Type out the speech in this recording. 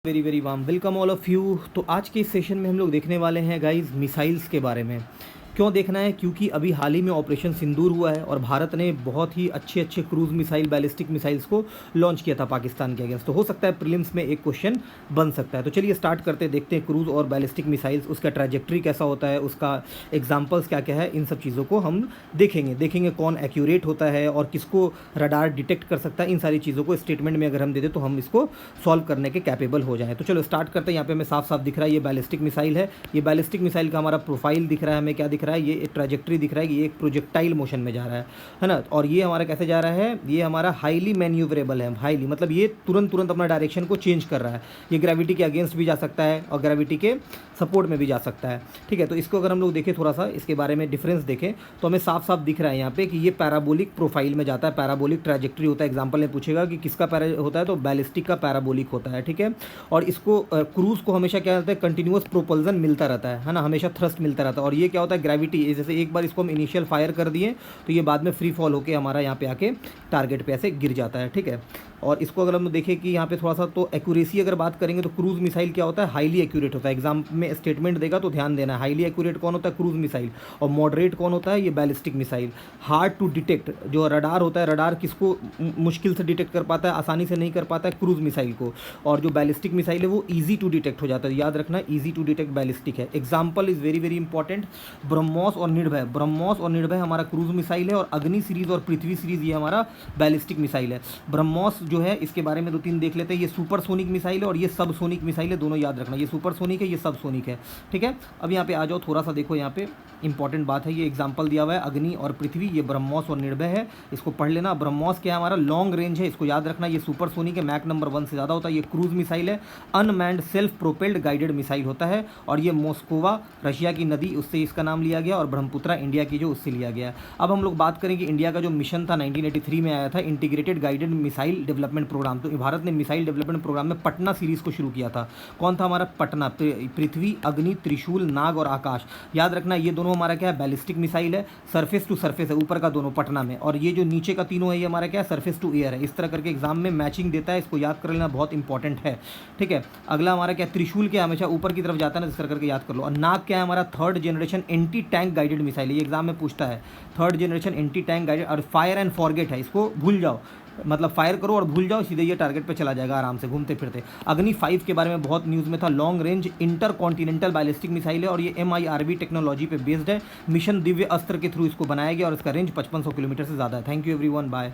Very very warm welcome all of you. तो आज के इस सेशन में हम लोग देखने वाले हैं गाइस मिसाइल्स के बारे में। क्यों देखना है? क्योंकि अभी हाल ही में ऑपरेशन सिंदूर हुआ है और भारत ने बहुत ही अच्छे अच्छे क्रूज मिसाइल बैलिस्टिक मिसाइल्स को लॉन्च किया था पाकिस्तान के अगेंस्ट। तो हो सकता है प्रीलिम्स में एक क्वेश्चन बन सकता है। तो चलिए स्टार्ट करते हैं, देखते हैं क्रूज और बैलिस्टिक मिसाइल्स, उसका ट्रैजेक्टरी कैसा होता है, उसका एग्जाम्पल्स क्या क्या है, इन सब चीज़ों को हम देखेंगे कौन एक्यूरेट होता है और किसको रडार डिटेक्ट कर सकता है। इन सारी चीज़ों को स्टेटमेंट में अगर हम दे दें तो हम इसको सॉल्व करने के कैपेबल हो जाएँ। तो चलो स्टार्ट करते हैं। यहाँ पे हमें साफ साफ दिख रहा है ये बैलिस्टिक मिसाइल है। ये बैलिस्टिक मिसाइल का हमारा प्रोफाइल दिख रहा है, हमें क्या दिख रहा है, ये एक ट्रैजेक्टरी दिख रहा है कि ये एक प्रोजेक्टाइल मोशन में जा रहा है ना। और ये हमारा कैसे जा रहा है, ये हमारा हाईली मैन्यूवरेबल है। हाईली मतलब ये तुरंत अपना डायरेक्शन को चेंज कर रहा है। ये ग्रेविटी के अगेंस्ट भी जा सकता है और ग्रेविटी के सपोर्ट में भी जा सकता है। ठीक है, तो इसको अगर हम लोग देखें, थोड़ा सा इसके बारे में डिफरेंस देखें तो हमें साफ साफ दिख रहा है यहाँ पे कि ये पैराबोलिक प्रोफाइल में जाता है, पैराबोलिक ट्रैजेक्टरी होता है। एग्जाम्पल में पूछेगा कि किसका पैरा होता है, तो बैलिस्टिक का पैराबोलिक होता है। ठीक है, और इसको क्रूज को हमेशा क्या होता है, कंटिन्यूअस प्रोपल्जन मिलता रहता है ना, हमेशा थ्रस्ट मिलता रहता है। और ये क्या होता है, ग्रेविटी, जैसे एक बार इसको हम इनिशियल फायर कर दिए तो ये बाद में फ्री फॉल होकर हमारा यहाँ पे आके टारगेट पे ऐसे गिर जाता है। ठीक है, और इसको अगर हम देखें कि यहाँ पे थोड़ा सा तो एक्यूरेसी अगर बात करेंगे तो क्रूज मिसाइल क्या होता है, हाईली एक्यूरेट होता है। एग्जाम में स्टेटमेंट देगा तो ध्यान देना है, हाईली एक्यूरेट कौन होता है, क्रूज मिसाइल, और मॉडरेट कौन होता है, ये ballistic missile. Hard to detect, जो रडार होता है, रडार किसको मुश्किल से डिटेक्ट कर पाता है, आसानी से नहीं कर पाता है, क्रूज मिसाइल को। और जो बैलिस्टिक मिसाइल है वो ईजी टू डिटेक्ट हो जाता है। याद रखना, ईजी टू डिटेक्ट बैलिस्टिक है। Example is very very important, BrahMos और निर्भय। ब्रह्मोस और निर्भय हमारा क्रूज मिसाइल है और अग्नि सीरीज और पृथ्वी सीरीज ये हमारा बैलिस्टिक मिसाइल है। ब्रह्मोस जो है इसके बारे में दो तीन देख लेते हैं। ये सुपरसोनिक मिसाइल है और ये सबसोनिक मिसाइल है, दोनों याद रखना। ये सुपरसोनिक है, ये सबसोनिक है। ठीक है, अब यहाँ पे आ जाओ, थोड़ा सा देखो, यहाँ पे इंपॉर्टेंट बात है, ये एग्जाम्पल दिया हुआ है अग्नि और पृथ्वी। ये ब्रह्मोस और निर्भय है, इसको पढ़ लेना। ब्रह्मोस क्या है, हमारा लॉन्ग रेंज है, इसको याद रखना। ये सुपरसोनिक है, मैक नंबर 1 से ज़्यादा होता है। ये क्रूज मिसाइल है, unmanned self propelled guided missile होता है। और ये मॉस्कोवा, रशिया की नदी, उससे इसका नाम लिया गया, और ब्रह्मपुत्रा इंडिया की जो, उससे लिया गया। अब हम लोग बात करें कि इंडिया का जो मिशन था 1983 में आया था, integrated guided missile development programme. तो भारत ने मिसाइल डेवलपमेंट प्रोग्राम में पटना सीरीज को शुरू किया था। कौन था हमारा, पटना। पृथ्वी, अग्नि, त्रिशूल, नाग और आकाश। याद रखना, ये दोनों हमारा क्या है, बैलिस्टिक मिसाइल है। सरफेस टू सरफेस है, ऊपर का दोनों पटना में, और ये जो नीचे का तीनों है ये हमारा क्या है, सरफेस टू एयर है। इस तरह करके एग्जाम में मैचिंग देता है, इसको याद कर लेना, बहुत इंपॉर्टेंट है। ठीक है, अगला हमारा क्या, त्रिशूल क्या, हमेशा ऊपर की तरफ जाता है ना, इस तरह करके याद कर लो। और नाग क्या है, हमारा third generation anti tank guided missile है। ये एग्जाम में पूछता है, third generation anti tank guided. और फायर एंड फॉरगेट है, इसको भूल जाओ, मतलब फायर करो और भूल जाओ, सीधे ये टारगेट पे चला जाएगा आराम से घूमते फिरते। अग्नि 5 के बारे में बहुत न्यूज़ में था, long range inter continental ballistic missile है और ये MIRV टेक्नोलॉजी पे बेस्ड है। मिशन दिव्य अस्त्र के थ्रू इसको बनाया गया और इसका रेंज 5500 किलोमीटर से ज़्यादा है। Thank you everyone, bye.